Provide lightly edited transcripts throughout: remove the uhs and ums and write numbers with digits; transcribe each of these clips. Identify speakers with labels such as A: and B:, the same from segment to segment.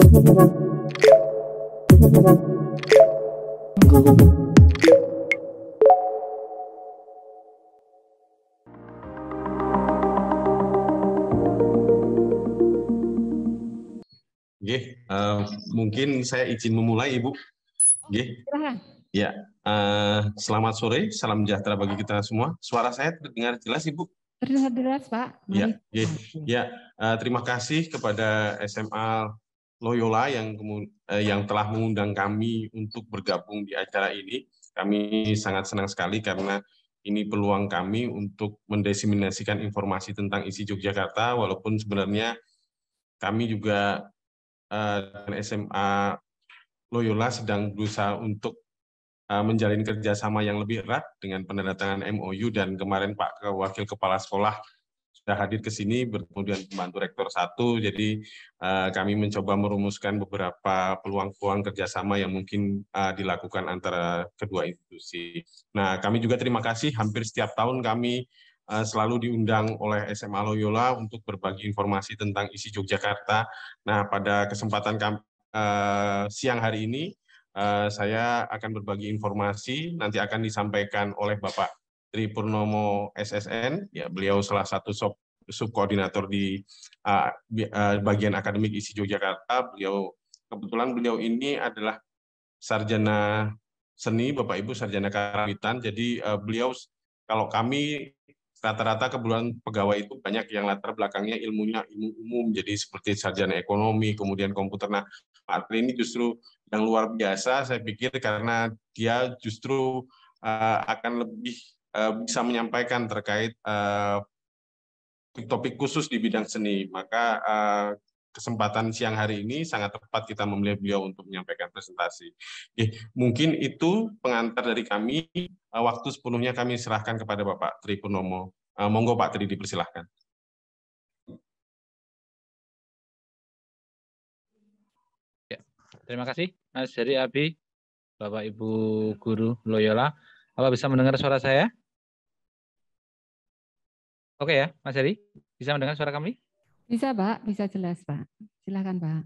A: Mungkin saya izin memulai, Ibu. Ya, selamat sore, salam sejahtera bagi kita semua. Suara saya terdengar jelas, Ibu?
B: Terdengar jelas, Pak.
A: Terima kasih kepada SMA Loyola yang telah mengundang kami untuk bergabung di acara ini. Kami sangat senang sekali karena ini peluang kami untuk mendiseminasikan informasi tentang ISI Yogyakarta, walaupun sebenarnya kami juga SMA Loyola sedang berusaha untuk menjalin kerjasama yang lebih erat dengan penandatangan MOU, dan kemarin Pak Wakil Kepala Sekolah sudah hadir ke sini bertemu dengan pembantu Rektor 1, jadi kami mencoba merumuskan beberapa peluang-peluang kerjasama yang mungkin dilakukan antara kedua institusi. Nah, kami juga terima kasih, hampir setiap tahun kami selalu diundang oleh SMA Loyola untuk berbagi informasi tentang ISI Yogyakarta. Nah, pada kesempatan siang hari ini, saya akan berbagi informasi, nanti akan disampaikan oleh Bapak Tri Purnomo SSN, ya, beliau salah satu subkoordinator di bagian akademik ISI Yogyakarta. Kebetulan beliau ini adalah sarjana seni, Bapak Ibu, sarjana karawitan. Jadi beliau, kalau kami rata-rata kebetulan pegawai itu banyak yang latar belakangnya ilmunya ilmu umum, jadi seperti sarjana ekonomi, kemudian komputer. Nah, Pak Tri ini justru yang luar biasa, saya pikir, karena dia justru akan lebih bisa menyampaikan terkait topik khusus di bidang seni. Maka kesempatan siang hari ini sangat tepat kita memilih beliau untuk menyampaikan presentasi. Mungkin itu pengantar dari kami. Waktu sepenuhnya kami serahkan kepada Bapak Tri Purnomo. Monggo Pak Tri, dipersilahkan.
C: Ya, terima kasih Mas Heri Abi, Bapak Ibu Guru Loyola. Apa bisa mendengar suara saya? Oke ya, Mas Heri, bisa mendengar suara kami?
B: Bisa, Pak. Bisa jelas, Pak. Silakan, Pak.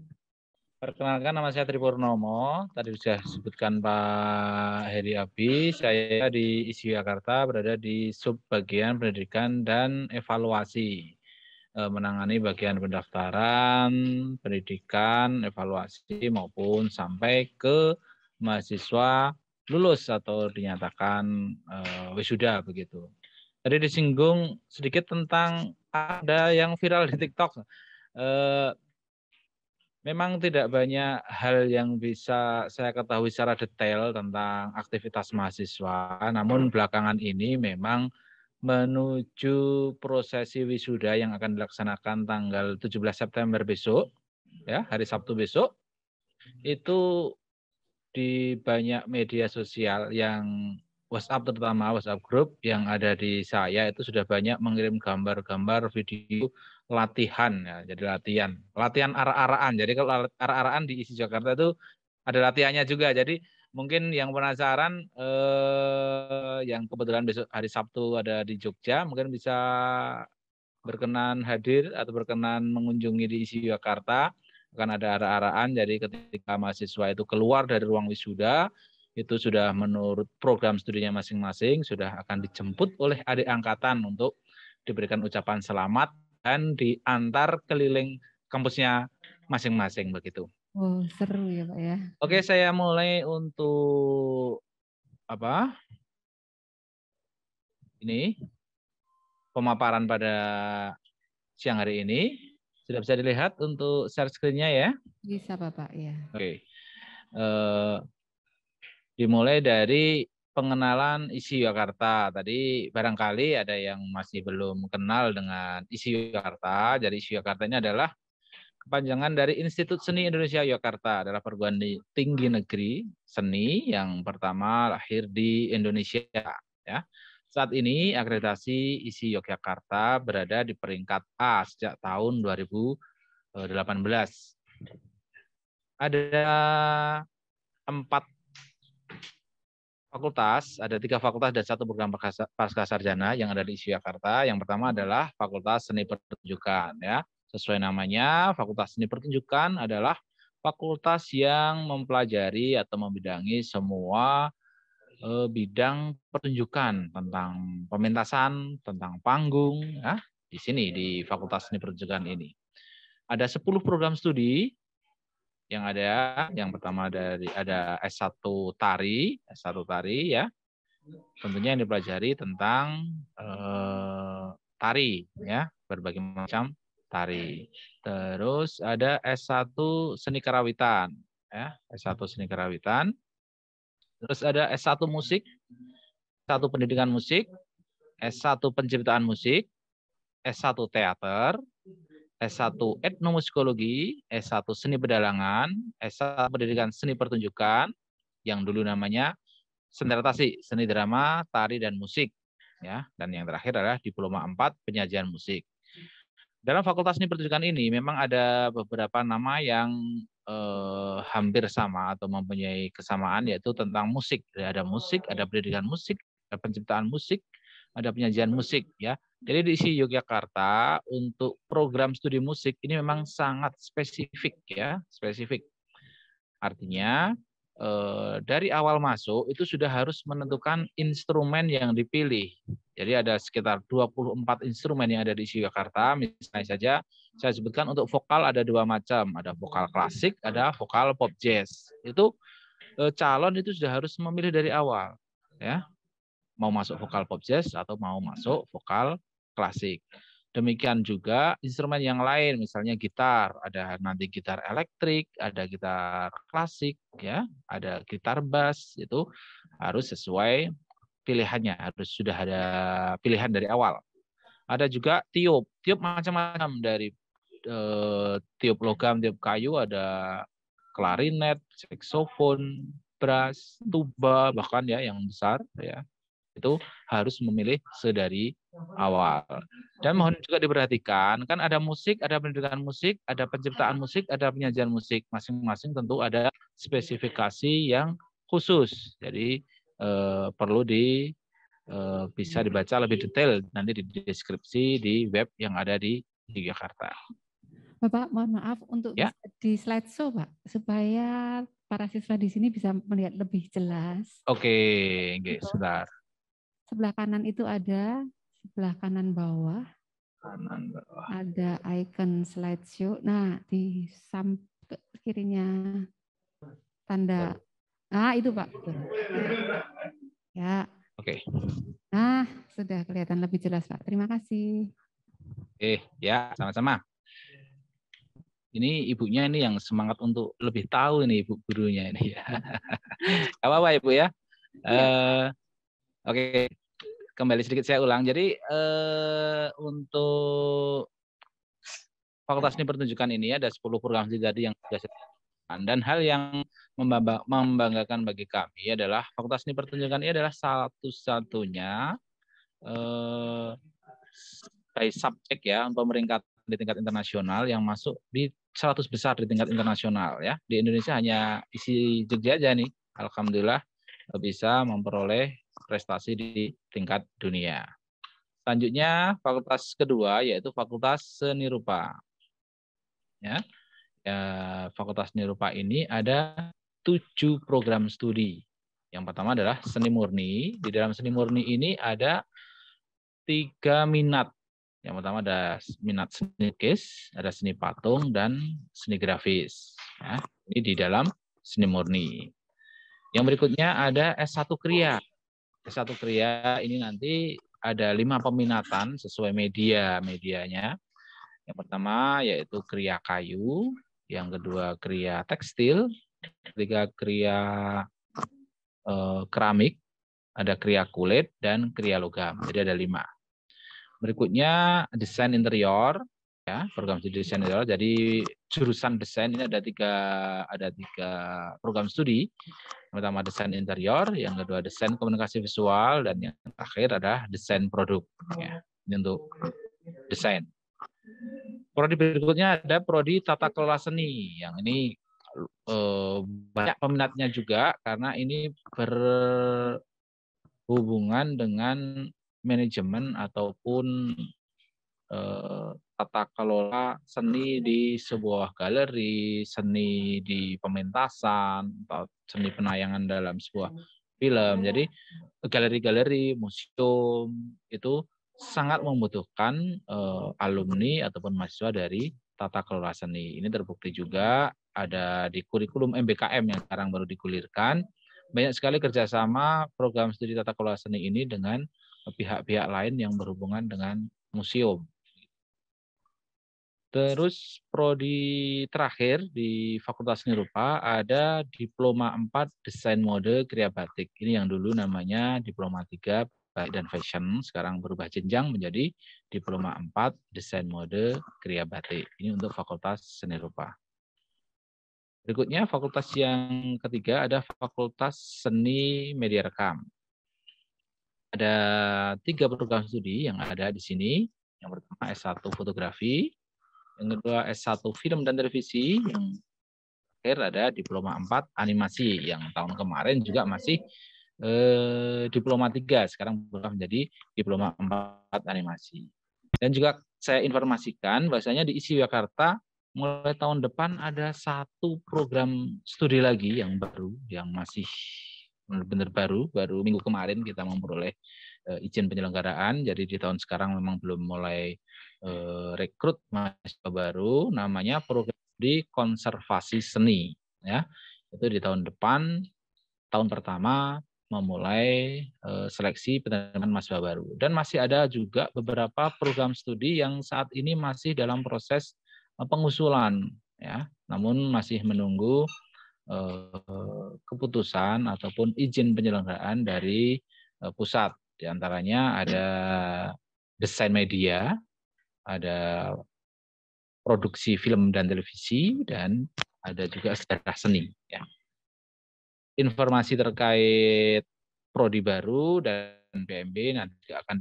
C: Perkenalkan, nama saya Tri Purnomo. Tadi sudah disebutkan Pak Heri Abi. Saya di ISI Yogyakarta, berada di subbagian pendidikan dan evaluasi. Menangani bagian pendaftaran, pendidikan, evaluasi, maupun sampai ke mahasiswa lulus atau dinyatakan wisuda begitu. Tadi disinggung sedikit tentang ada yang viral di TikTok. Memang tidak banyak hal yang bisa saya ketahui secara detail tentang aktivitas mahasiswa, namun belakangan ini memang menuju prosesi wisuda yang akan dilaksanakan tanggal 17 September besok, ya, hari Sabtu besok, itu di banyak media sosial yang WhatsApp, terutama WhatsApp grup yang ada di saya, itu sudah banyak mengirim gambar-gambar video latihan, ya, jadi latihan arah-arahan. Jadi kalau arah-arahan di ISI Jakarta itu ada latihannya juga. Jadi mungkin yang penasaran, yang kebetulan besok hari Sabtu ada di Jogja, mungkin bisa berkenan hadir atau berkenan mengunjungi di ISI Jakarta. Akan ada arah-arahan. Jadi ketika mahasiswa itu keluar dari ruang wisuda, itu sudah menurut program studinya masing-masing, sudah akan dijemput oleh adik angkatan untuk diberikan ucapan selamat dan diantar keliling kampusnya masing-masing begitu.
B: Oh, seru ya Pak ya.
C: Oke, saya mulai untuk ini pemaparan pada siang hari ini. Sudah bisa dilihat untuk share screen-nya ya?
B: Bisa Bapak ya.
C: Oke. Dimulai dari pengenalan ISI Yogyakarta. Tadi barangkali ada yang masih belum kenal dengan ISI Yogyakarta. Jadi ISI Yogyakarta ini adalah kepanjangan dari Institut Seni Indonesia Yogyakarta, adalah perguruan tinggi negeri seni yang pertama lahir di Indonesia. Ya. Saat ini akreditasi ISI Yogyakarta berada di peringkat A sejak tahun 2018. Ada 4 fakultas, ada 3 fakultas dan 1 program pascasarjana yang ada di ISI Yogyakarta. Yang pertama adalah Fakultas Seni Pertunjukan, ya. Sesuai namanya, Fakultas Seni Pertunjukan adalah fakultas yang mempelajari atau membidangi semua bidang pertunjukan tentang pementasan, tentang panggung, ya, di sini di Fakultas Seni Pertunjukan ini. Ada 10 program studi yang ada. Yang pertama ada S1 tari, ya. Tentunya yang dipelajari tentang tari, ya, berbagai macam tari. Terus ada S1 seni karawitan, ya, S1 seni karawitan. Terus ada S1 musik, S1 pendidikan musik, S1 penciptaan musik, S1 teater, S1 etnomusikologi, S1 seni pedalangan, S1 pendidikan seni pertunjukan, yang dulu namanya senderatasi, seni drama, tari, dan musik. Ya, dan yang terakhir adalah Diploma 4 penyajian musik. Dalam Fakultas Seni Pertunjukan ini memang ada beberapa nama yang hampir sama atau mempunyai kesamaan, yaitu tentang musik. Ada musik, ada pendidikan musik, ada penciptaan musik, ada penyajian musik, ya. Jadi di ISI Yogyakarta untuk program studi musik ini memang sangat spesifik, ya, spesifik. Artinya dari awal masuk itu sudah harus menentukan instrumen yang dipilih. Jadi ada sekitar 24 instrumen yang ada di ISI Yogyakarta. Misalnya saja saya sebutkan untuk vokal ada 2 macam, ada vokal klasik, ada vokal pop jazz. Itu calon itu sudah harus memilih dari awal, ya. Mau masuk vokal pop jazz atau mau masuk vokal klasik. Demikian juga instrumen yang lain, misalnya gitar, ada nanti gitar elektrik, ada gitar klasik, ya, ada gitar bass, itu harus sesuai pilihannya, harus sudah ada pilihan dari awal. Ada juga tiup macam-macam, dari tiup logam, tiup kayu, ada klarinet, saksofon, brass, tuba, bahkan ya yang besar, ya. Itu harus memilih sedari awal. Dan mohon juga diperhatikan, kan ada musik, ada pendidikan musik, ada penciptaan musik, ada penyajian musik. Masing-masing tentu ada spesifikasi yang khusus. Jadi perlu bisa dibaca lebih detail nanti di deskripsi di web yang ada di Yogyakarta.
B: Bapak, mohon maaf untuk
C: Ya.
B: di slideshow, Pak, supaya para siswa di sini bisa melihat lebih jelas.
C: Oke, sebentar.
B: Sebelah kanan itu ada, sebelah kanan bawah, ada icon slideshow. Nah, di kirinya tanda, nah itu Pak. Ya.
C: Oke.
B: Nah, sudah kelihatan lebih jelas Pak. Terima kasih.
C: Ya, sama-sama. Ini ibunya ini yang semangat untuk lebih tahu ini ibu gurunya ini ya. Gak apa-apa Ibu ya. Oke, kembali sedikit saya ulang. Jadi untuk Fakultas Seni Pertunjukan ini ada 10 program studi tadi yang sudah saya sebutkan. Dan hal yang membanggakan bagi kami adalah Fakultas Seni Pertunjukan ini adalah satu-satunya by subjek ya pemeringkatan di tingkat internasional yang masuk di 100 besar di tingkat internasional ya. Di Indonesia hanya ISI Jogja aja nih. Alhamdulillah bisa memperoleh prestasi di tingkat dunia. Selanjutnya fakultas kedua yaitu Fakultas Seni Rupa. Ya, Fakultas Seni Rupa ini ada 7 program studi. Yang pertama adalah seni murni. Di dalam seni murni ini ada 3 minat. Yang pertama ada minat seni lukis, ada seni patung, dan seni grafis. Ya, ini di dalam seni murni. Yang berikutnya ada S1 Kriya. S1 Kriya ini nanti ada 5 peminatan sesuai medianya. Yang pertama yaitu kriya kayu, yang kedua kriya tekstil, ketiga kriya keramik, ada kriya kulit, dan kriya logam. Jadi ada 5. Berikutnya desain interior, ya, program studi desain interior. Jadi jurusan desain ini ada tiga program studi. Yang pertama desain interior, yang kedua desain komunikasi visual, dan yang terakhir adalah desain produk. Ya, ini untuk desain. Prodi berikutnya ada prodi tata kelola seni, yang ini banyak peminatnya juga karena ini berhubungan dengan manajemen ataupun tata kelola seni di sebuah galeri, seni di pementasan, atau seni penayangan dalam sebuah film. Jadi galeri-galeri, museum itu sangat membutuhkan alumni ataupun mahasiswa dari tata kelola seni. Ini terbukti juga ada di kurikulum MBKM yang sekarang baru digulirkan. Banyak sekali kerjasama program studi tata kelola seni ini dengan pihak-pihak lain yang berhubungan dengan museum. Terus prodi terakhir di Fakultas Seni Rupa ada Diploma 4 Desain Mode Kriya Batik. Ini yang dulu namanya Diploma 3 Batik dan Fashion, sekarang berubah jenjang menjadi Diploma 4 Desain Mode Kriya Batik. Ini untuk Fakultas Seni Rupa. Berikutnya fakultas yang ketiga ada Fakultas Seni Media Rekam. Ada 3 program studi yang ada di sini. Yang pertama S1 Fotografi, yang kedua S1 Film dan Televisi, yang terakhir ada Diploma 4 Animasi, yang tahun kemarin juga masih Diploma 3, sekarang berubah menjadi Diploma 4 Animasi. Dan juga saya informasikan bahwasanya di ISI Jakarta mulai tahun depan ada 1 program studi lagi yang baru, yang masih benar-benar baru minggu kemarin kita memperoleh izin penyelenggaraan. Jadi di tahun sekarang memang belum mulai rekrut mahasiswa baru, namanya program di konservasi seni, ya. Itu di tahun depan, tahun pertama memulai seleksi penerimaan mahasiswa baru. Dan masih ada juga beberapa program studi yang saat ini masih dalam proses pengusulan, ya. Namun masih menunggu keputusan ataupun izin penyelenggaraan dari pusat. Di antaranya ada desain media, ada produksi film dan televisi, dan ada juga sejarah seni. Ya. Informasi terkait prodi baru dan PMB nanti akan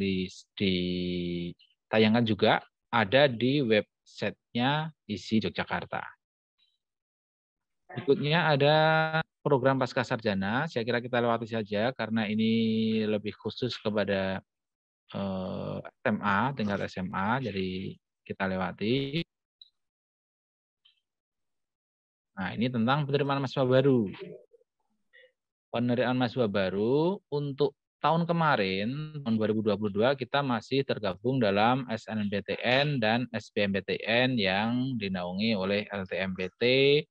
C: ditayangkan juga ada di websitenya ISI Yogyakarta. Berikutnya ada program pasca sarjana. Saya kira kita lewati saja karena ini lebih khusus kepada SMA, tingkat SMA, jadi kita lewati. Nah, ini tentang penerimaan mahasiswa baru. Penerimaan mahasiswa baru untuk tahun kemarin, tahun 2022, kita masih tergabung dalam SNMPTN dan SBMPTN yang dinaungi oleh LTMPT,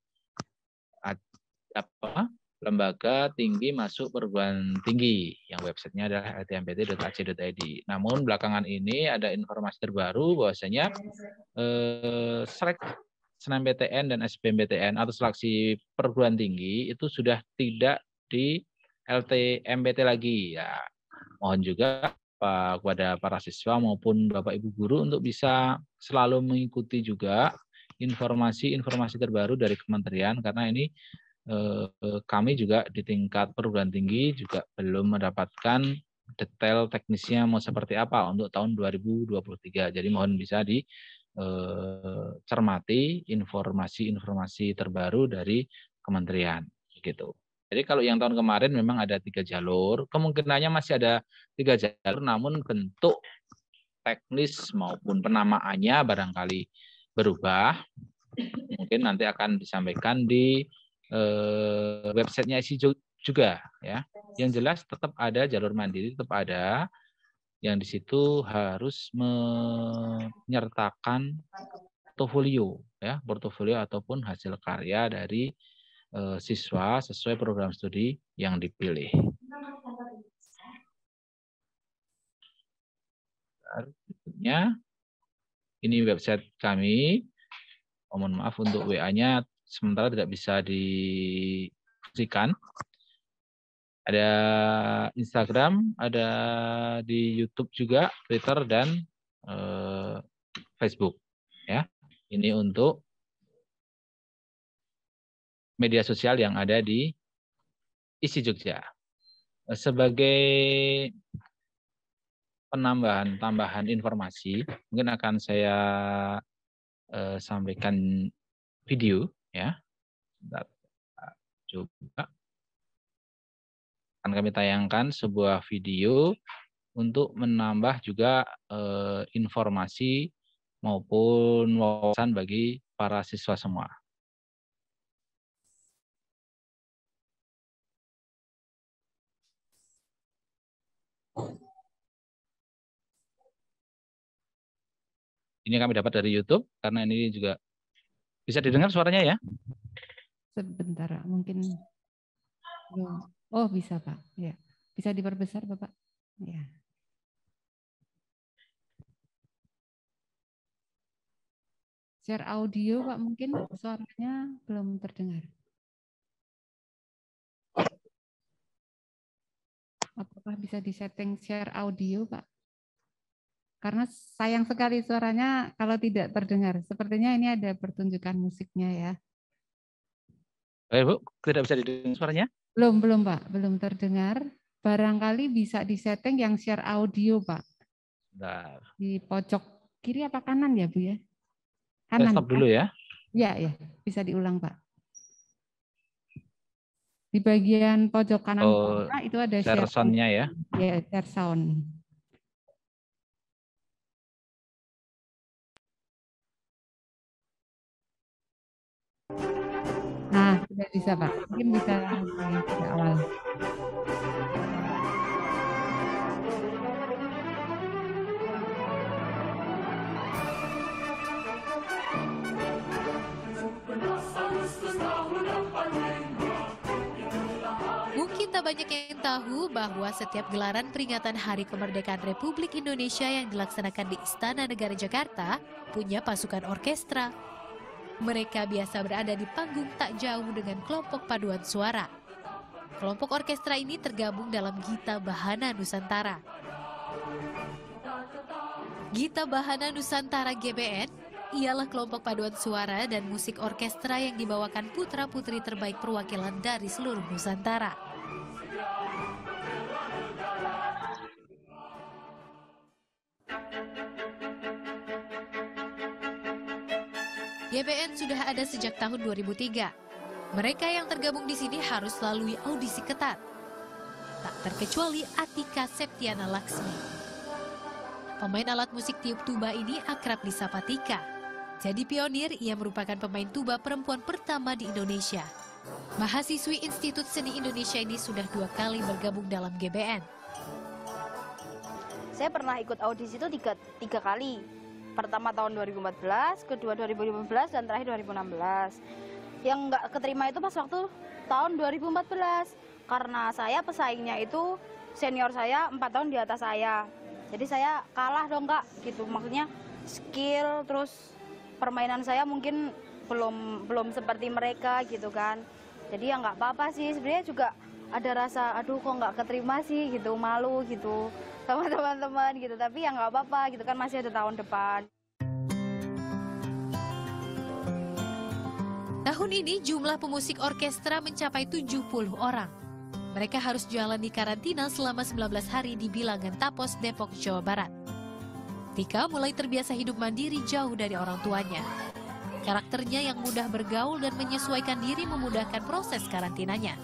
C: Lembaga Tinggi Masuk Perguruan Tinggi, yang websitenya adalah ltmpt.ac.id. Namun belakangan ini ada informasi terbaru bahwasanya SNMPTN dan SBMPTN atau seleksi perguruan tinggi itu sudah tidak di LTMPT lagi. Ya, mohon juga kepada para siswa maupun Bapak Ibu guru untuk bisa selalu mengikuti juga informasi-informasi terbaru dari kementerian, karena ini kami juga di tingkat perguruan tinggi juga belum mendapatkan detail teknisnya mau seperti apa untuk tahun 2023. Jadi mohon bisa dicermati informasi-informasi terbaru dari kementerian gitu. Jadi kalau yang tahun kemarin memang ada 3 jalur, kemungkinannya masih ada 3 jalur, namun bentuk teknis maupun penamaannya barangkali berubah. Mungkin nanti akan disampaikan di websitenya ISI juga, ya. Yang jelas tetap ada jalur mandiri, tetap ada, yang di situ harus menyertakan portofolio, ya, portofolio ataupun hasil karya dari siswa sesuai program studi yang dipilih. Berikutnya, ini website kami. Mohon maaf untuk WA-nya sementara tidak bisa difungsikan. Ada Instagram, ada di YouTube juga, Twitter, dan Facebook. Ya, ini untuk media sosial yang ada di ISI Jogja. Sebagai tambahan informasi, mungkin akan saya sampaikan video, ya. Coba akan kami tayangkan sebuah video untuk menambah juga informasi maupun wawasan bagi para siswa semua. Ini kami dapat dari YouTube, karena ini juga bisa didengar suaranya ya?
B: Sebentar, mungkin. Oh, bisa Pak. Ya, bisa diperbesar Bapak. Ya. Share audio Pak, mungkin suaranya belum terdengar. Apakah bisa disetting share audio Pak? Karena sayang sekali suaranya kalau tidak terdengar. Sepertinya ini ada pertunjukan musiknya ya.
C: Bu, tidak bisa didengar suaranya?
B: Belum Pak, belum terdengar. Barangkali bisa disetting yang share audio Pak.
C: Bentar.
B: Di pojok kiri apa kanan ya Bu ya? Kanan.
C: Stop dulu ya.
B: Ya, bisa diulang Pak. Di bagian pojok kanan bawah itu ada
C: share sound-nya ya.
B: Ya, share sound. Nah, sudah bisa Pak. Mungkin bisa dari awal.
D: Mungkin tak banyak yang tahu bahwa setiap gelaran peringatan Hari Kemerdekaan Republik Indonesia yang dilaksanakan di Istana Negara Jakarta punya pasukan orkestra. Mereka biasa berada di panggung tak jauh dengan kelompok paduan suara. Kelompok orkestra ini tergabung dalam Gita Bahana Nusantara. Gita Bahana Nusantara GBN ialah kelompok paduan suara dan musik orkestra yang dibawakan putra-putri terbaik perwakilan dari seluruh Nusantara. GBN sudah ada sejak tahun 2003. Mereka yang tergabung di sini harus lalui audisi ketat. Tak terkecuali Atika Septiana Laksmi. Pemain alat musik tiup tuba ini akrab disapa Tika. Jadi pionir, ia merupakan pemain tuba perempuan pertama di Indonesia. Mahasiswi Institut Seni Indonesia ini sudah 2 kali bergabung dalam GBN.
E: Saya pernah ikut audisi itu tiga kali. Pertama tahun 2014, kedua 2015, dan terakhir 2016. Yang nggak keterima itu pas waktu tahun 2014. Karena saya pesaingnya itu senior saya 4 tahun di atas saya. Jadi saya kalah dong Kak, gitu. Maksudnya skill, terus permainan saya mungkin belum seperti mereka gitu kan. Jadi ya nggak apa-apa sih, sebenarnya juga ada rasa aduh kok nggak keterima sih gitu, malu gitu sama teman-teman gitu, tapi ya nggak apa-apa gitu kan, masih ada tahun depan.
D: Tahun ini jumlah pemusik orkestra mencapai 70 orang. Mereka harus jalani karantina selama 19 hari di Bilangan Tapos, Depok, Jawa Barat. Tika mulai terbiasa hidup mandiri jauh dari orang tuanya. Karakternya yang mudah bergaul dan menyesuaikan diri memudahkan proses karantinanya.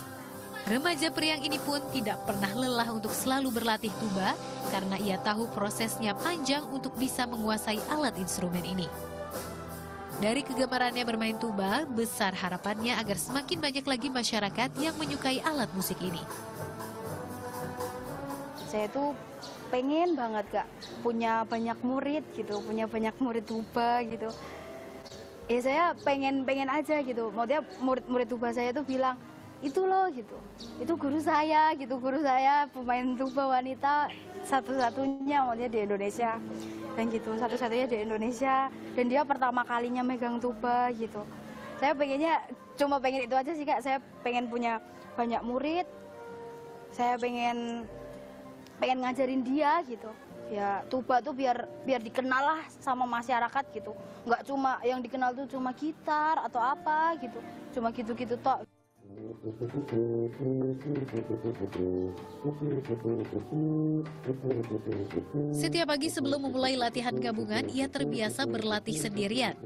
D: Remaja periang ini pun tidak pernah lelah untuk selalu berlatih tuba karena ia tahu prosesnya panjang untuk bisa menguasai alat instrumen ini. Dari kegemarannya bermain tuba, besar harapannya agar semakin banyak lagi masyarakat yang menyukai alat musik ini.
E: Saya tuh pengen banget Kak, punya banyak murid gitu, punya banyak murid tuba gitu. Ya saya pengen aja gitu, maksudnya murid tuba saya tuh bilang, itu loh gitu, itu guru saya gitu, guru saya pemain tuba wanita satu-satunya maksudnya di Indonesia, dan gitu, satu-satunya di Indonesia, dan dia pertama kalinya megang tuba gitu. Saya pengennya cuma pengen itu aja sih Kak, saya pengen punya banyak murid, saya pengen ngajarin dia gitu. Ya tuba tuh biar dikenal lah sama masyarakat gitu, nggak cuma yang dikenal tuh cuma gitar atau apa gitu, cuma gitu-gitu tok.
D: Setiap pagi sebelum memulai latihan gabungan, ia terbiasa berlatih sendirian.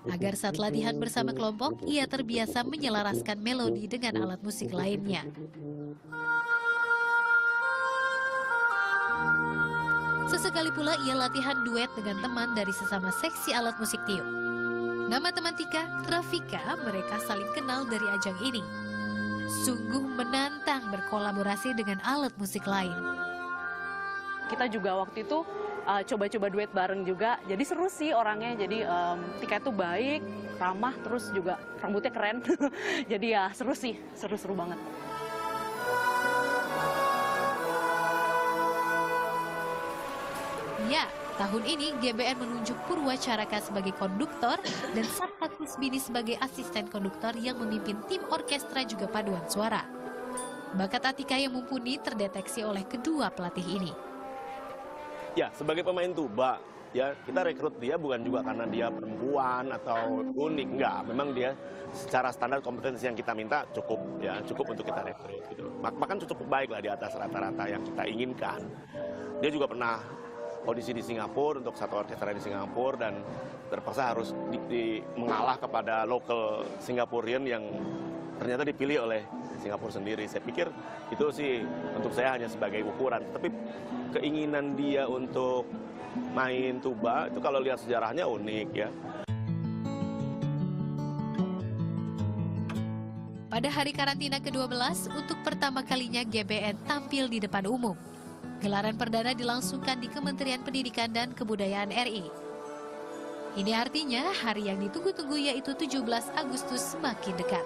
D: Agar saat latihan bersama kelompok, ia terbiasa menyelaraskan melodi dengan alat musik lainnya. Sesekali pula ia latihan duet dengan teman dari sesama seksi alat musik tiup. Nama teman Tika, Rafika, mereka saling kenal dari ajang ini. Sungguh menantang berkolaborasi dengan alat musik lain.
F: Kita juga waktu itu coba-coba duet bareng juga, jadi seru sih orangnya. Jadi Tika itu baik, ramah, terus juga rambutnya keren. Jadi ya seru sih, seru-seru banget.
D: Ya, tahun ini GBN menunjuk Purwacaraka sebagai konduktor dan Sarka Kusbini sebagai asisten konduktor yang memimpin tim orkestra juga paduan suara. Bakat Atika yang mumpuni terdeteksi oleh kedua pelatih ini.
G: Ya, sebagai pemain tuba, ya kita rekrut dia bukan juga karena dia perempuan atau unik, enggak. Memang dia secara standar kompetensi yang kita minta cukup untuk kita rekrut gitu. Bahkan cukup baik lah di atas rata-rata yang kita inginkan. Dia juga pernah audisi di Singapura untuk satu orkestra di Singapura dan terpaksa harus mengalah kepada lokal Singaporean yang ternyata dipilih oleh Singapura sendiri. Saya pikir itu sih untuk saya hanya sebagai ukuran. Tapi keinginan dia untuk main tuba itu kalau lihat sejarahnya unik ya.
D: Pada hari karantina ke-12, untuk pertama kalinya GBN tampil di depan umum. Gelaran perdana dilangsungkan di Kementerian Pendidikan dan Kebudayaan RI. Ini artinya hari yang ditunggu-tunggu yaitu 17 Agustus semakin dekat.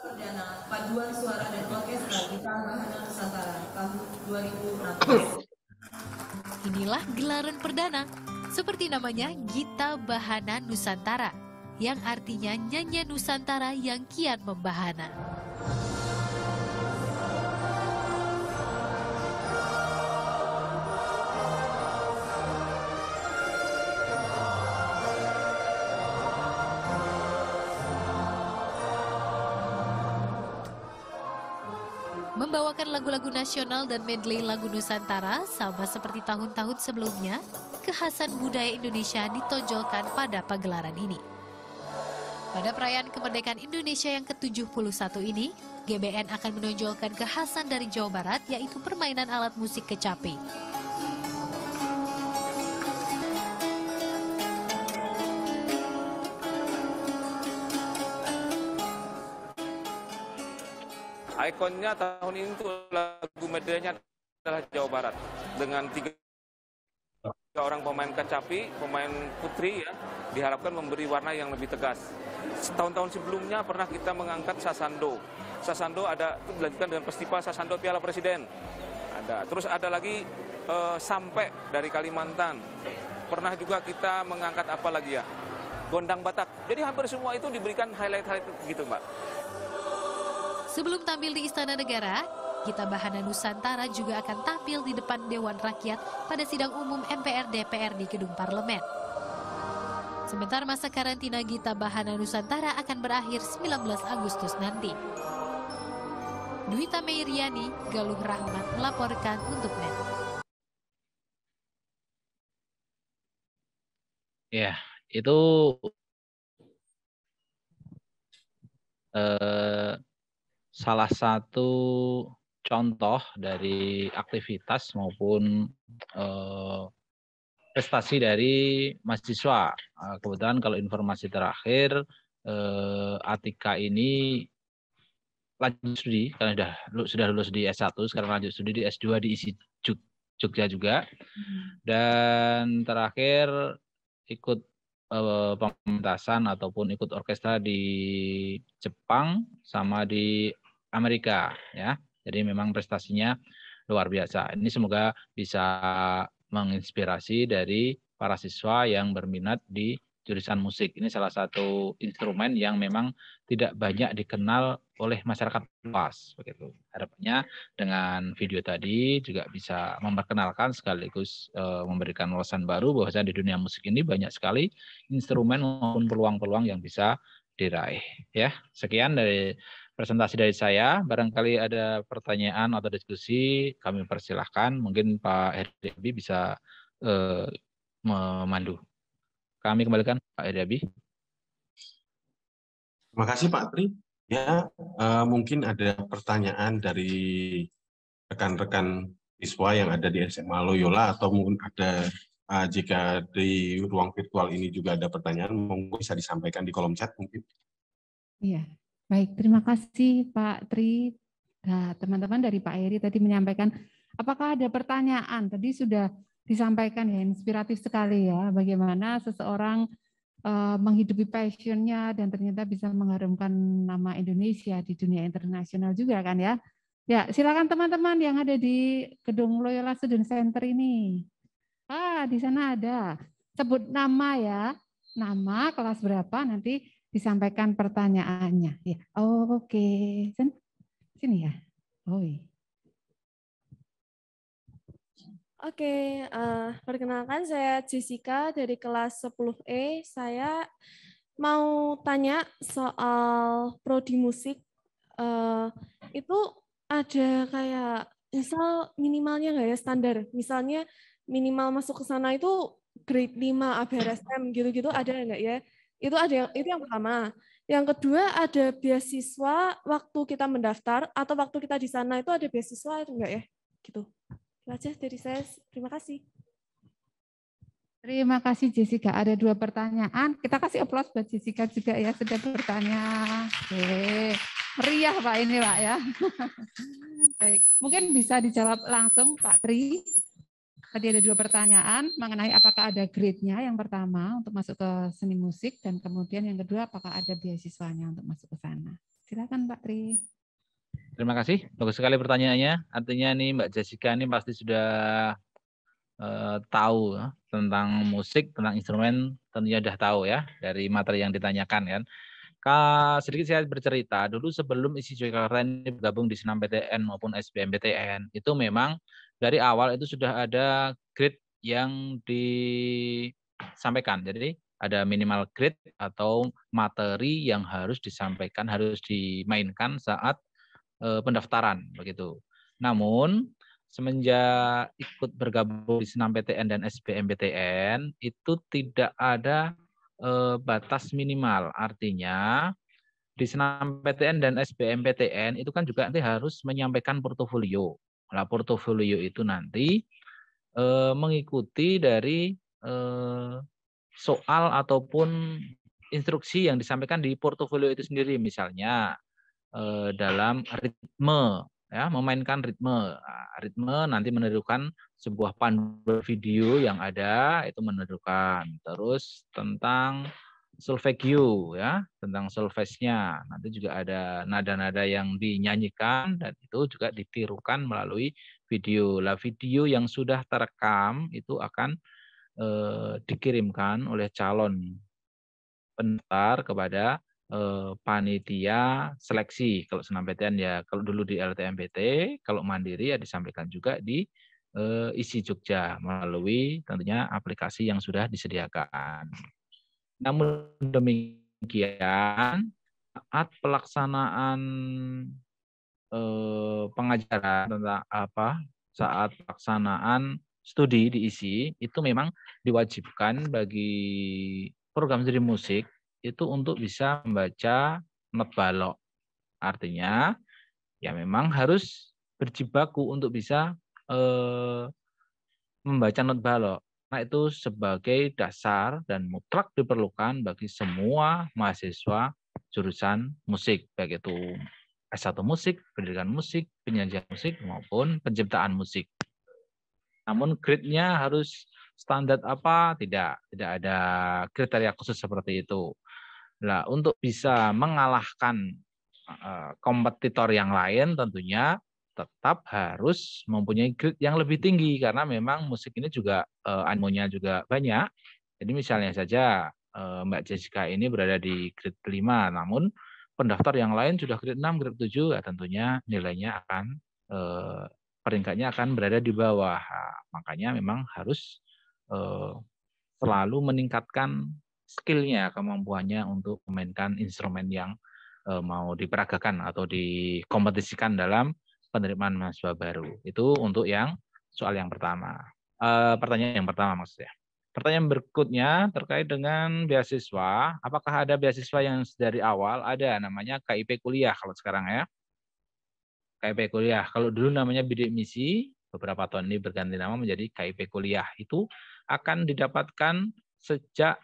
H: Perdana Paduan Suara dan Orkestra Gita Bahana Nusantara tahun 2016.
D: Inilah gelaran perdana, seperti namanya Gita Bahana Nusantara, yang artinya nyanyian Nusantara yang kian membahana. Membawakan lagu-lagu nasional dan medley lagu Nusantara sama seperti tahun-tahun sebelumnya, kekhasan budaya Indonesia ditonjolkan pada pagelaran ini. Pada perayaan kemerdekaan Indonesia yang ke-71 ini, GBN akan menonjolkan kekhasan dari Jawa Barat yaitu permainan alat musik kecapi.
I: Ikonnya tahun ini tuh lagu medley-nya adalah Jawa Barat dengan 3 orang pemain kecapi, pemain putri ya, diharapkan memberi warna yang lebih tegas. Tahun-tahun sebelumnya pernah kita mengangkat Sasando. Sasando ada dilanjutkan dengan festival Sasando Piala Presiden. Ada. Terus ada lagi Sampai dari Kalimantan. Pernah juga kita mengangkat apa lagi ya? Gondang Batak. Jadi hampir semua itu diberikan highlight-highlight gitu, Mbak.
D: Sebelum tampil di Istana Negara, Gita Bahana Nusantara juga akan tampil di depan Dewan Rakyat pada sidang umum MPR DPR di Gedung Parlemen. Sementara masa karantina Gita Bahana Nusantara akan berakhir 19 Agustus nanti. Dwita Meiriani, Galuh Rahmat melaporkan untuk NET.
C: Ya, itu salah satu contoh dari aktivitas maupun prestasi dari mahasiswa. Kebetulan kalau informasi terakhir, Atika ini lanjut studi, karena sudah lulus di S1, sekarang lanjut studi di S2 di ISI Jogja juga. Dan terakhir ikut pementasan ataupun ikut orkestra di Jepang sama di Amerika ya. Jadi memang prestasinya luar biasa. Ini semoga bisa menginspirasi dari para siswa yang berminat di jurusan musik. Ini salah satu instrumen yang memang tidak banyak dikenal oleh masyarakat luas begitu. Harapannya dengan video tadi juga bisa memperkenalkan sekaligus memberikan wawasan baru bahwa di dunia musik ini banyak sekali instrumen maupun peluang-peluang yang bisa diraih ya. Sekian dari presentasi dari saya. Barangkali ada pertanyaan atau diskusi, kami persilahkan. Mungkin Pak Heri bisa memandu. Kami kembalikan Pak Heri.
A: Terima kasih Pak Tri. Ya, mungkin ada pertanyaan dari rekan-rekan siswa yang ada di SMA Loyola, atau mungkin ada jika di ruang virtual ini juga ada pertanyaan, monggo bisa disampaikan di kolom chat mungkin.
B: Iya, baik. Terima kasih Pak Tri. Nah, teman-teman dari Pak Heri tadi menyampaikan, apakah ada pertanyaan? Tadi sudah disampaikan ya, inspiratif sekali ya, bagaimana seseorang menghidupi passion-nya dan ternyata bisa mengharumkan nama Indonesia di dunia internasional juga kan ya. Ya, silakan teman-teman yang ada di gedung Loyola Student Center ini. Di sana ada. Sebut nama ya. Nama, kelas berapa, nanti disampaikan pertanyaannya. Ya. Oke. Sini ya. Iya.
J: Oke, perkenalkan saya Jessica dari kelas 10E. Saya mau tanya soal prodi musik. Itu ada kayak misal minimalnya nggak ya, standar? Misalnya minimal masuk ke sana itu grade 5 ABRSM gitu-gitu ada nggak ya? Itu yang pertama. Yang kedua, ada beasiswa waktu kita mendaftar atau waktu kita di sana itu ada beasiswa itu enggak ya? Gitu. Itu aja dari saya. Terima kasih.
B: Terima kasih Jessica. Ada 2 pertanyaan. Kita kasih aplaus buat Jessica juga ya sudah bertanya. Oke. Meriah Pak ini Pak ya. Baik. Mungkin bisa dijawab langsung Pak Tri. Tadi ada 2 pertanyaan mengenai apakah ada grade-nya yang pertama untuk masuk ke seni musik, dan kemudian yang kedua apakah ada beasiswanya untuk masuk ke sana. Silakan Pak Tri.
C: Terima kasih. Bagus sekali pertanyaannya. Artinya nih Mbak Jessica ini pasti sudah tahu tentang musik, tentang instrumen, tentunya sudah tahu ya dari materi yang ditanyakan kan. Sedikit saya bercerita, dulu sebelum ISI Yogyakarta ini bergabung di SNMPTN maupun SBMPTN, itu memang dari awal itu sudah ada grade yang disampaikan. Jadi ada minimal grade atau materi yang harus disampaikan, harus dimainkan saat pendaftaran begitu. Namun semenjak ikut bergabung di SNMPTN dan SBMPTN itu tidak ada batas minimal. Artinya di SNMPTN dan SBMPTN itu kan juga nanti harus menyampaikan portofolio. Nah, portofolio itu nanti mengikuti dari soal ataupun instruksi yang disampaikan di portofolio itu sendiri. Misalnya dalam ritme, ya, memainkan ritme. Nah, ritme nanti menirukan sebuah panduan video yang ada, itu menirukan. Terus tentang solfeggio, ya, tentang solfege-nya. Nanti juga ada nada-nada yang dinyanyikan dan itu juga ditirukan melalui video. Lah video yang sudah terekam itu akan dikirimkan oleh calon pendaftar kepada panitia seleksi. Kalau SNMPTN ya, kalau dulu di LTMPT, kalau mandiri ya disampaikan juga di ISI Jogja melalui tentunya aplikasi yang sudah disediakan. Namun demikian, saat pelaksanaan pengajaran tentang saat pelaksanaan studi di ISI itu memang diwajibkan bagi program studi musik itu untuk bisa membaca not balok. Artinya ya memang harus berjibaku untuk bisa membaca not balok. Nah, itu sebagai dasar dan mutlak diperlukan bagi semua mahasiswa jurusan musik, baik itu S1 musik, pendidikan musik, penyajian musik, maupun penciptaan musik. Namun grade-nya harus standar apa? Tidak ada kriteria khusus seperti itu. Nah, untuk bisa mengalahkan kompetitor yang lain tentunya tetap harus mempunyai grade yang lebih tinggi karena memang musik ini juga animonya juga banyak. Jadi misalnya saja Mbak Jessica ini berada di grade 5, namun pendaftar yang lain sudah grade 6, grade 7, ya tentunya nilainya akan peringkatnya akan berada di bawah. Nah, makanya memang harus selalu meningkatkan skill-nya, kemampuannya untuk memainkan instrumen yang mau diperagakan atau dikompetisikan dalam penerimaan mahasiswa baru. Itu untuk yang soal yang pertama. Pertanyaan yang pertama maksudnya. Pertanyaan berikutnya terkait dengan beasiswa. Apakah ada beasiswa yang dari awal? Ada, namanya KIP kuliah kalau sekarang ya. KIP kuliah. Kalau dulu namanya bidik misi, beberapa tahun ini berganti nama menjadi KIP Kuliah. Itu akan didapatkan sejak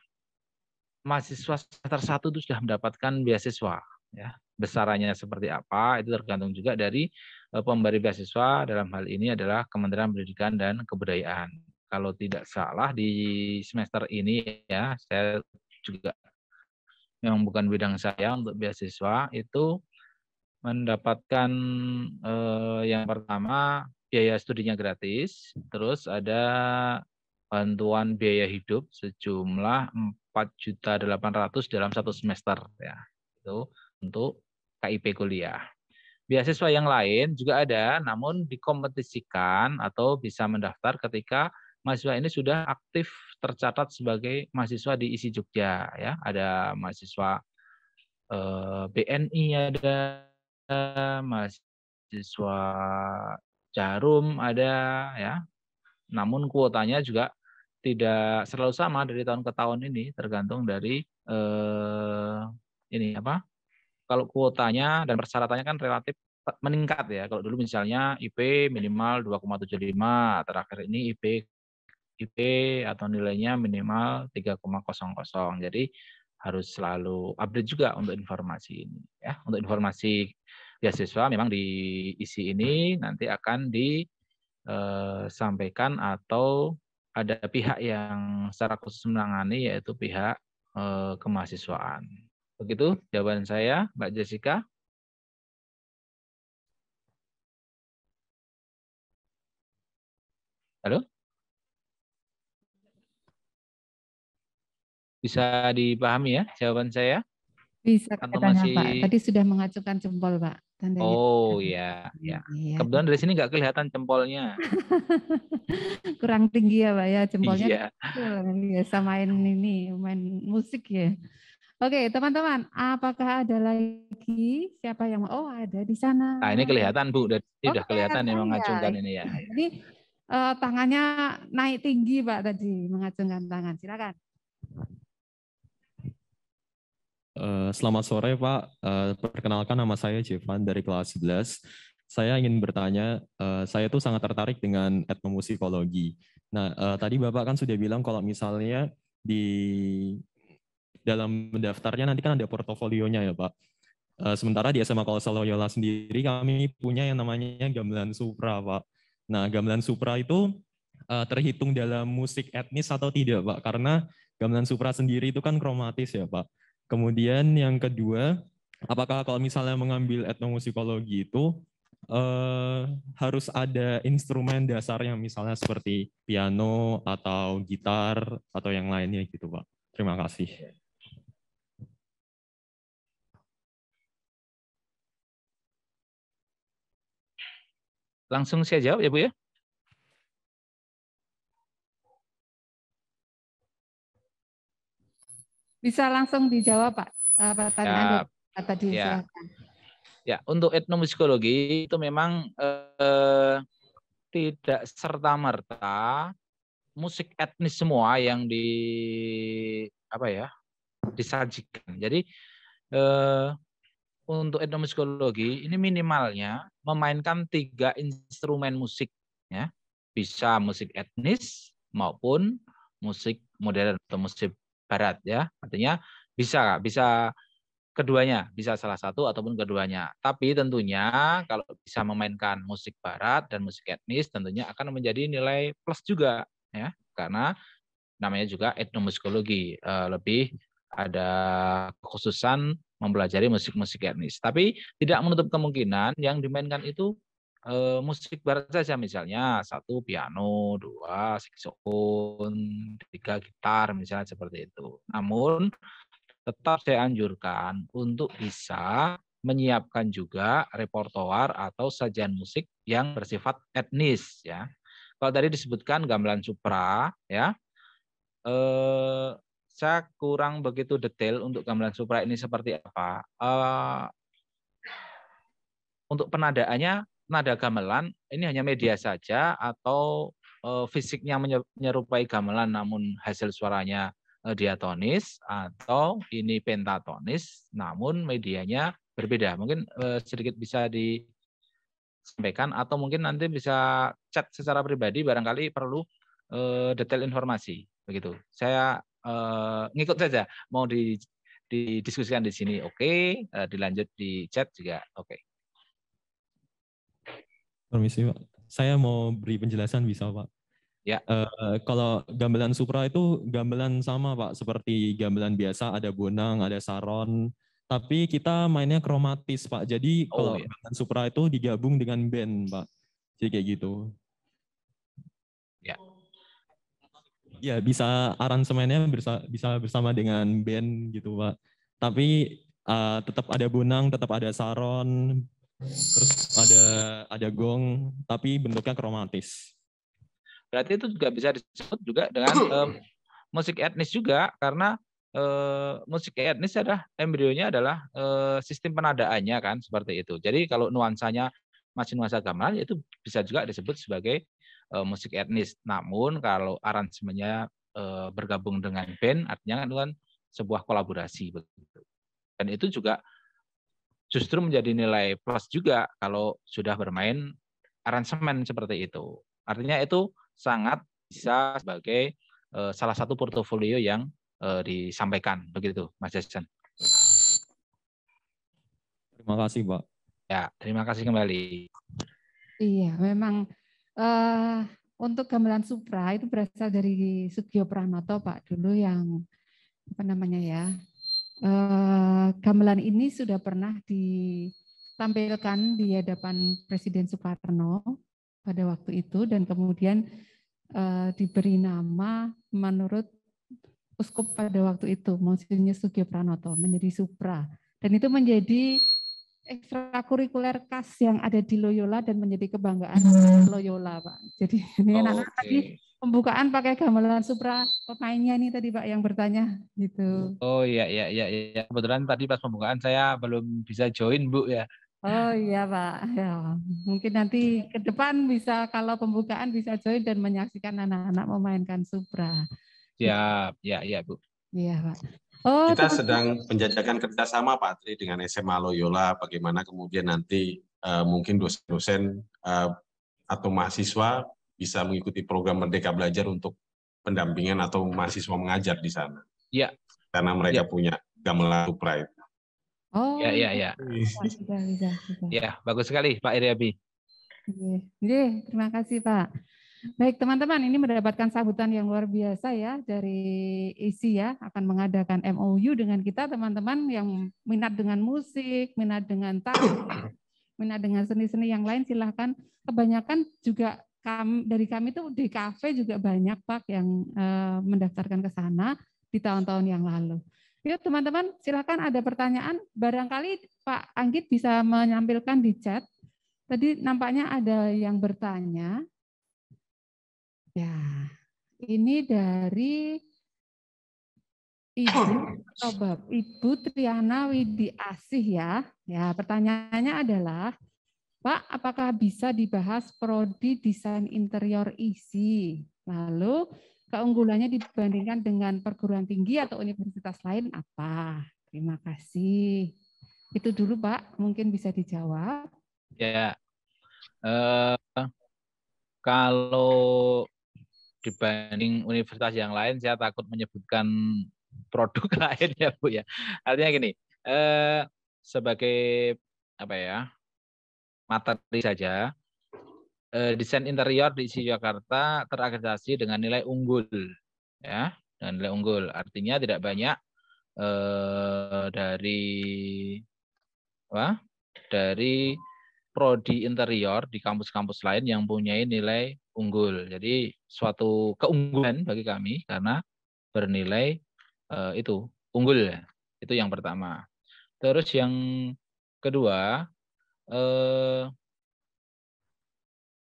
C: mahasiswa semester 1 itu sudah mendapatkan beasiswa. Ya, besarannya seperti apa itu tergantung juga dari pemberi beasiswa, dalam hal ini adalah Kementerian Pendidikan dan Kebudayaan. Kalau tidak salah di semester ini ya, saya juga memang bukan bidang saya untuk beasiswa, itu mendapatkan yang pertama biaya studinya gratis, terus ada bantuan biaya hidup sejumlah 4.800.000 dalam 1 semester ya. Itu untuk KIP Kuliah. Beasiswa yang lain juga ada, namun dikompetisikan atau bisa mendaftar ketika mahasiswa ini sudah aktif tercatat sebagai mahasiswa di ISI Jogja ya. Ada mahasiswa BNI, ada mahasiswa Jarum ada ya. Namun kuotanya juga tidak selalu sama dari tahun ke tahun ini, tergantung dari ini apa? Kalau kuotanya dan persyaratannya kan relatif meningkat ya. Kalau dulu misalnya IP minimal 2,75, terakhir ini IP atau nilainya minimal 3,00. Jadi harus selalu update juga untuk informasi ini ya. Untuk informasi beasiswa memang di isi ini nanti akan disampaikan atau ada pihak yang secara khusus menangani, yaitu pihak kemahasiswaan. Begitu jawaban saya, Mbak Jessica. Halo? Bisa dipahami ya jawaban saya?
B: Bisa
C: atau
B: katanya
C: masih...
B: Pak. Tadi sudah mengajukan jempol Pak. Tandanya.
C: Oh ya, ya. Kebetulan dari sini nggak kelihatan jempolnya.
B: Kurang tinggi ya Pak ya jempolnya.
C: Iya.
B: Biasa main ini, main musik ya. Oke teman-teman, apakah ada lagi siapa yang oh ada di sana?
C: Nah ini kelihatan Bu, sudah kelihatan yang mengacungkan
B: ya.
C: ini ya.
B: Ini tangannya naik tinggi Pak tadi mengacungkan tangan. Silakan.
K: Selamat sore Pak, perkenalkan nama saya Jevan dari kelas 11. Saya ingin bertanya, saya tuh sangat tertarik dengan etnomusikologi. Nah, tadi Bapak kan sudah bilang kalau misalnya di dalam mendaftarnya nanti kan ada portofolionya ya Pak. Sementara di SMA Kolosal Loyola sendiri kami punya yang namanya gamelan supra Pak. Nah, gamelan supra itu terhitung dalam musik etnis atau tidak Pak? Karena gamelan supra sendiri itu kan kromatis ya Pak. Kemudian yang kedua, apakah kalau misalnya mengambil etnomusikologi itu harus ada instrumen dasarnya misalnya seperti piano atau gitar atau yang lainnya gitu Pak? Terima kasih.
C: Langsung saya jawab ya Bu ya.
B: Bisa langsung dijawab Pak pertanyaan tadi
C: ya.
B: silakan.
C: Ya, untuk etnomusikologi itu memang tidak serta-merta musik etnis semua yang disajikan. Jadi untuk etnomusikologi ini minimalnya memainkan 3 instrumen musik ya. Bisa musik etnis maupun musik modern atau musik barat ya. Artinya bisa keduanya, bisa salah satu ataupun keduanya. Tapi tentunya kalau bisa memainkan musik barat dan musik etnis tentunya akan menjadi nilai plus juga ya. Karena namanya juga etnomusikologi, lebih ada kekhususan mempelajari musik-musik etnis. Tapi tidak menutup kemungkinan yang dimainkan itu musik barat saja, misalnya 1 piano, 2 saksofon, 3 gitar misalnya seperti itu. Namun tetap saya anjurkan untuk bisa menyiapkan juga repertoar atau sajian musik yang bersifat etnis ya. Kalau tadi disebutkan gamelan supra ya, saya kurang begitu detail untuk gamelan supra ini seperti apa. Untuk penadaannya, nada gamelan ini hanya media saja atau fisiknya menyerupai gamelan namun hasil suaranya diatonis, atau ini pentatonis namun medianya berbeda. Mungkin sedikit bisa sampaikan, atau mungkin nanti bisa chat secara pribadi barangkali perlu detail informasi begitu. Saya ngikut saja, mau didiskusikan di sini oke, dilanjut di chat juga oke.
K: Permisi Pak, saya mau beri penjelasan bisa Pak?
C: Ya.
K: Kalau gamelan Supra itu gamelan sama Pak, seperti gamelan biasa, ada bonang, ada saron, tapi kita mainnya kromatis Pak. Jadi kalau gamelan Supra itu digabung dengan band Pak, jadi kayak gitu.
C: Ya.
K: Ya bisa aransemennya bisa bersama dengan band gitu Pak. Tapi tetap ada bonang, tetap ada saron, terus ada gong, tapi bentuknya kromatis.
C: Berarti itu juga bisa disebut juga dengan musik etnis juga, karena musik etnis adalah embrionya adalah sistem penadaannya kan seperti itu. Jadi kalau nuansanya masih nuansa gamelan, itu bisa juga disebut sebagai musik etnis. Namun kalau aransemennya bergabung dengan band, artinya kan sebuah kolaborasi begitu. Dan itu juga justru menjadi nilai plus juga kalau sudah bermain aransemen seperti itu. Artinya itu sangat bisa sebagai salah satu portofolio yang disampaikan begitu, Mas Jason.
K: Terima kasih, Pak.
C: Ya, terima kasih kembali.
B: Iya, memang untuk gamelan Supra itu berasal dari Sugio Pranoto, Pak, dulu yang apa namanya ya. Gamelan ini sudah pernah ditampilkan di hadapan Presiden Soekarno pada waktu itu, dan kemudian diberi nama menurut uskup pada waktu itu, Monsinyur Sugio Pranoto, menjadi Supra. Dan itu menjadi ekstrakurikuler khas yang ada di Loyola dan menjadi kebanggaan Loyola, Pak. Jadi ini anak-anak tadi pembukaan pakai gamelan Supra, pemainnya nih tadi Pak yang bertanya gitu.
C: Oh iya. Kebetulan tadi pas pembukaan saya belum bisa join Bu ya.
B: Oh iya Pak, ya, mungkin nanti ke depan bisa kalau pembukaan bisa join dan menyaksikan anak-anak memainkan Supra.
C: Siap, ya Bu.
B: Iya Pak. Oh,
A: kita sedang penjajakan kerjasama Pak Tri dengan SMA Loyola, bagaimana kemudian nanti mungkin dosen-dosen atau mahasiswa bisa mengikuti program Merdeka Belajar untuk pendampingan atau mahasiswa mengajar di sana.
C: Iya.
A: Karena mereka punya gamelan Supra itu.
B: Oh,
C: ya.
B: Bisa.
C: Ya, bagus sekali Pak Iriabi.
B: Iya, terima kasih Pak. Baik teman-teman, ini mendapatkan sambutan yang luar biasa ya dari ISI ya, akan mengadakan MOU dengan kita teman-teman yang minat dengan musik, minat dengan tari, minat dengan seni-seni yang lain, silahkan. Kebanyakan juga dari kami itu di kafe juga banyak Pak yang mendaftarkan ke sana di tahun-tahun yang lalu. Yuk teman-teman, silakan ada pertanyaan. Barangkali Pak Anggit bisa menampilkan di chat. Tadi nampaknya ada yang bertanya. Ya, ini dari Ibu Triana Widi Asih ya. Ya, pertanyaannya adalah, Pak, apakah bisa dibahas prodi desain interior ISI? Lalu keunggulannya dibandingkan dengan perguruan tinggi atau universitas lain apa? Terima kasih. Itu dulu Pak, mungkin bisa dijawab.
C: Ya, kalau dibanding universitas yang lain, saya takut menyebutkan produk lain ya Bu ya. Artinya gini, sebagai apa ya, materi saja, desain interior di ISI Jakarta terakreditasi dengan nilai unggul, ya, dengan nilai unggul. Artinya tidak banyak dari prodi interior di kampus-kampus lain yang mempunyai nilai unggul. Jadi suatu keunggulan bagi kami karena bernilai itu unggul. Itu yang pertama. Terus yang kedua,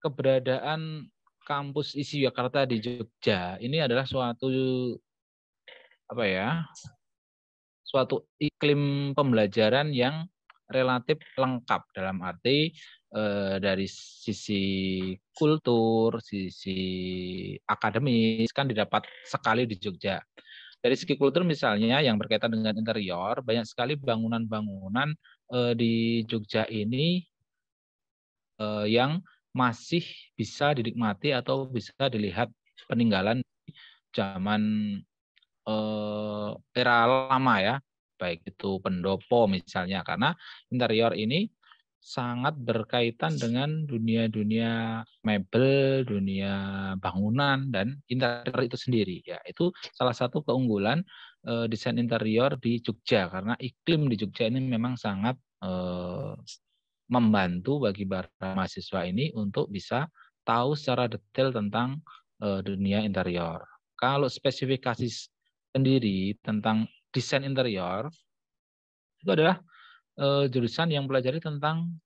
C: keberadaan kampus ISI Jakarta di Jogja ini adalah suatu suatu iklim pembelajaran yang relatif lengkap dalam arti dari sisi kultur, sisi akademis kan didapat sekali di Jogja. Dari segi kultur misalnya yang berkaitan dengan interior, banyak sekali bangunan-bangunan di Jogja ini yang masih bisa dinikmati atau bisa dilihat peninggalan zaman era lama ya, baik itu pendopo misalnya, karena interior ini sangat berkaitan dengan dunia-dunia mebel, dunia bangunan, dan interior itu sendiri. Ya, itu salah satu keunggulan desain interior di Jogja, karena iklim di Jogja ini memang sangat membantu bagi para mahasiswa ini untuk bisa tahu secara detail tentang dunia interior. Kalau spesifikasi sendiri tentang desain interior, itu adalah jurusan yang pelajari tentang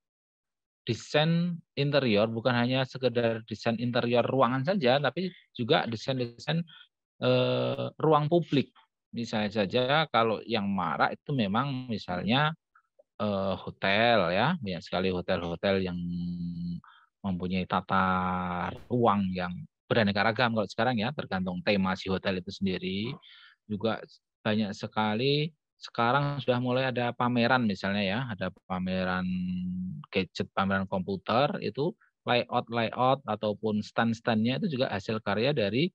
C: desain interior, bukan hanya sekedar desain interior ruangan saja, tapi juga desain-desain ruang publik. Misalnya saja kalau yang marak itu memang misalnya hotel ya, banyak sekali hotel-hotel yang mempunyai tata ruang yang beraneka ragam kalau sekarang ya, tergantung tema si hotel itu sendiri. Juga banyak sekali sekarang sudah mulai ada pameran misalnya ya, ada pameran gadget, pameran komputer, itu layout ataupun stand-standnya itu juga hasil karya dari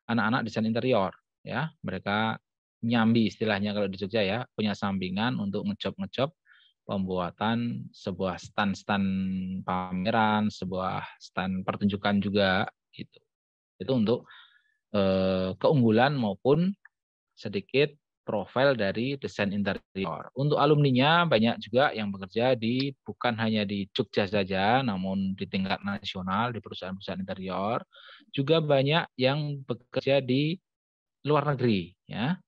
C: anak-anak desain interior ya. Mereka nyambi istilahnya kalau di Jogja ya, punya sampingan untuk ngejob pembuatan sebuah stand-stand pameran, sebuah stand pertunjukan juga gitu. Itu untuk keunggulan maupun sedikit profil dari desain interior. Untuk alumninya banyak juga yang bekerja bukan hanya di Jogja saja, namun di tingkat nasional di perusahaan-perusahaan interior, juga banyak yang bekerja di luar negeri ya.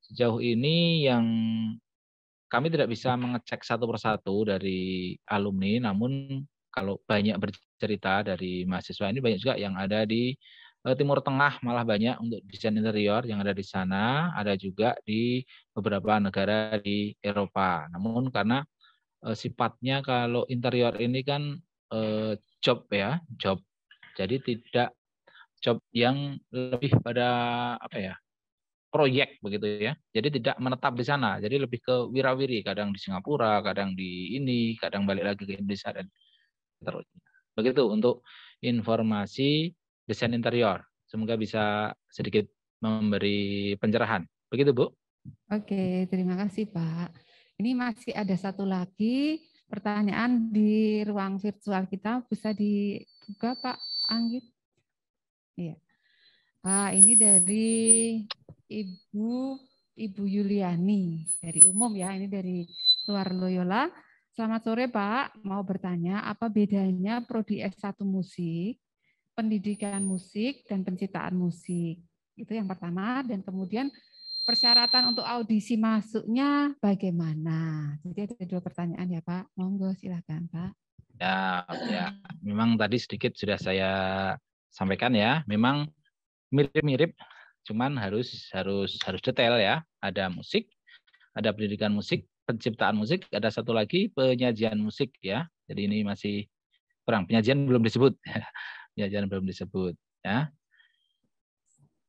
C: Sejauh ini yang kami tidak bisa mengecek satu persatu dari alumni, namun kalau banyak bercerita dari mahasiswa ini banyak juga yang ada di Timur Tengah, malah banyak untuk desain interior yang ada di sana, ada juga di beberapa negara di Eropa. Namun karena sifatnya kalau interior ini kan job ya, job. Jadi tidak job yang lebih pada apa ya, proyek begitu ya. Jadi tidak menetap di sana. Jadi lebih ke wirawiri, kadang di Singapura, kadang di ini, kadang balik lagi ke Indonesia dan seterusnya. Begitu untuk informasi desain interior. Semoga bisa sedikit memberi pencerahan. Begitu, Bu.
B: Oke, terima kasih, Pak. Ini masih ada satu lagi pertanyaan di ruang virtual kita. Bisa dibuka, Pak Anggit? Iya. Pak, ini dari Ibu Yuliani, dari umum ya, ini dari luar Loyola. Selamat sore, Pak. Mau bertanya, apa bedanya Prodi S1 Musik, Pendidikan Musik, dan Penciptaan Musik? Itu yang pertama. Dan kemudian persyaratan untuk audisi masuknya bagaimana? Jadi ada dua pertanyaan ya, Pak. Monggo, silakan, Pak.
C: Ya, memang tadi sedikit sudah saya sampaikan ya. Memang mirip-mirip, cuman harus detail ya. Ada musik, ada pendidikan musik, penciptaan musik, ada satu lagi penyajian musik ya. Jadi ini masih kurang, penyajian belum disebut. Penyajian belum disebut ya.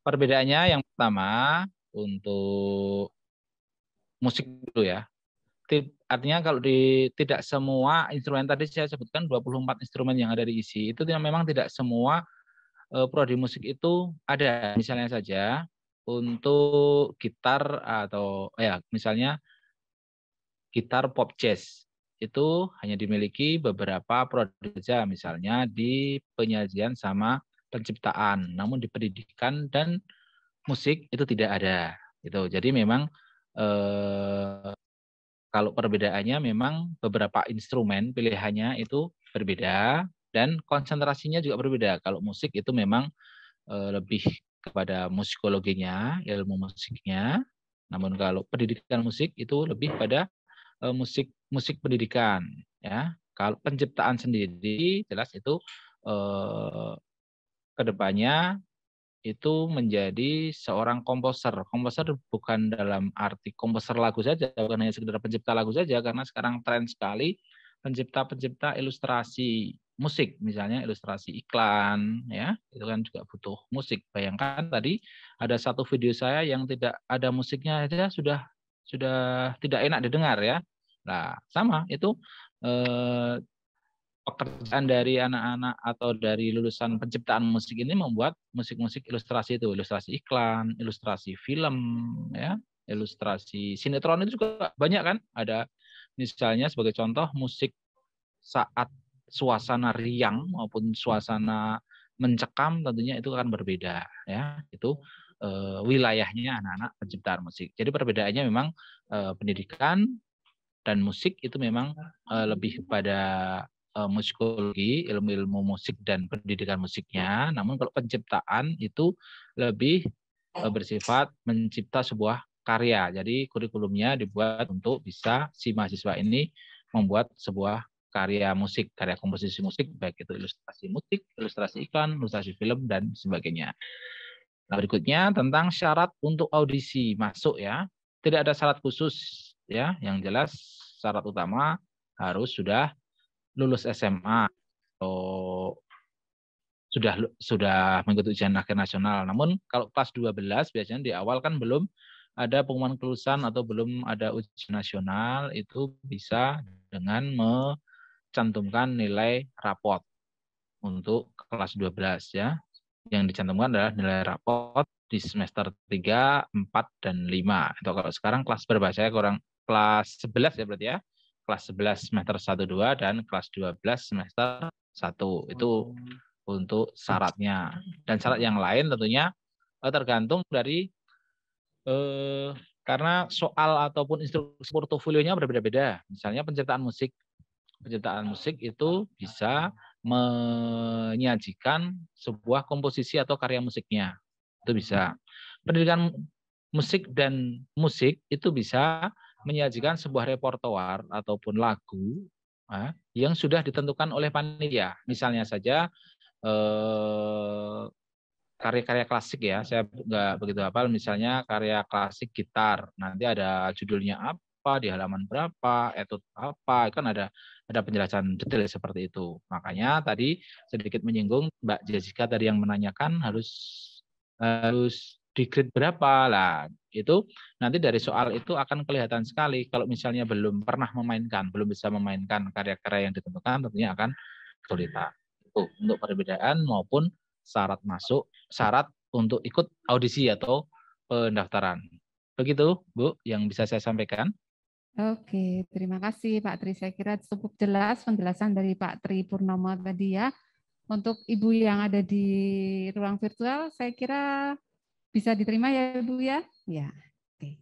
C: Perbedaannya yang pertama untuk musik dulu ya. Artinya kalau tidak semua instrumen, tadi saya sebutkan 24 instrumen yang ada diisi, itu memang tidak semua prodi musik itu ada. Misalnya saja untuk gitar atau ya misalnya gitar pop jazz itu hanya dimiliki beberapa prodi saja, misalnya di penyajian sama penciptaan, namun di pendidikan dan musik itu tidak ada. Gitu. Jadi memang kalau perbedaannya memang beberapa instrumen pilihannya itu berbeda dan konsentrasinya juga berbeda. Kalau musik itu memang lebih kepada musikologinya, ilmu musiknya. Namun kalau pendidikan musik itu lebih pada musik pendidikan ya. Kalau penciptaan sendiri jelas itu kedepannya itu menjadi seorang komposer. Komposer bukan dalam arti komposer lagu saja, bukan hanya sekedar pencipta lagu saja, karena sekarang tren sekali pencipta ilustrasi musik, misalnya ilustrasi iklan, ya itu kan juga butuh musik. Bayangkan tadi ada satu video saya yang tidak ada musiknya saja sudah tidak enak didengar ya. Nah sama itu pekerjaan dari anak-anak atau dari lulusan penciptaan musik ini membuat musik-musik ilustrasi itu, ilustrasi iklan, ilustrasi film, ya, ilustrasi sinetron itu juga banyak kan? Ada misalnya sebagai contoh musik saat suasana riang maupun suasana mencekam tentunya itu akan berbeda, ya. Itu wilayahnya anak-anak penciptaan musik. Jadi perbedaannya memang pendidikan dan musik itu memang lebih pada musikologi, ilmu-ilmu musik dan pendidikan musiknya. Namun kalau penciptaan itu lebih bersifat mencipta sebuah karya. Jadi kurikulumnya dibuat untuk bisa si mahasiswa ini membuat sebuah karya musik, karya komposisi musik, baik itu ilustrasi musik, ilustrasi iklan, ilustrasi film, dan sebagainya. Nah, berikutnya tentang syarat untuk audisi masuk, ya. Tidak ada syarat khusus, ya. Yang jelas syarat utama harus sudah lulus SMA atau sudah mengikuti ujian akhir nasional. Namun kalau kelas 12 biasanya di awal kan belum ada pengumuman kelulusan atau belum ada ujian nasional, itu bisa dengan mencantumkan nilai rapot untuk kelas 12, ya. Yang dicantumkan adalah nilai rapot di semester 3, 4, dan 5. Atau kalau sekarang kelas berapa? Saya kurang kelas 11 ya berarti ya. Kelas 11 semester 1, 2, dan kelas 12 semester 1. Itu untuk syaratnya. Dan syarat yang lain tentunya tergantung dari karena soal ataupun instruksi portofolionya berbeda-beda. Misalnya penciptaan musik. Penciptaan musik itu bisa menyajikan sebuah komposisi atau karya musiknya. Itu bisa. Pendidikan musik dan musik itu bisa menyajikan sebuah repertoar ataupun lagu yang sudah ditentukan oleh panitia. Misalnya saja karya-karya klasik, ya, saya nggak begitu hafal, misalnya karya klasik gitar, nanti ada judulnya apa, di halaman berapa, etude apa, kan ada penjelasan detail seperti itu. Makanya tadi sedikit menyinggung Mbak Jessica tadi yang menanyakan harus di grade berapa lah, itu nanti dari soal itu akan kelihatan sekali. Kalau misalnya belum pernah memainkan, belum bisa memainkan karya-karya yang ditentukan, tentunya akan kesulitan. Itu untuk perbedaan maupun syarat masuk, syarat untuk ikut audisi atau pendaftaran. Begitu, Bu, yang bisa saya sampaikan.
B: Oke, terima kasih Pak Tri. Saya kira cukup jelas penjelasan dari Pak Tri Purnomo tadi, ya. Untuk Ibu yang ada di ruang virtual, saya kira bisa diterima ya Ibu, ya? Ya. Oke.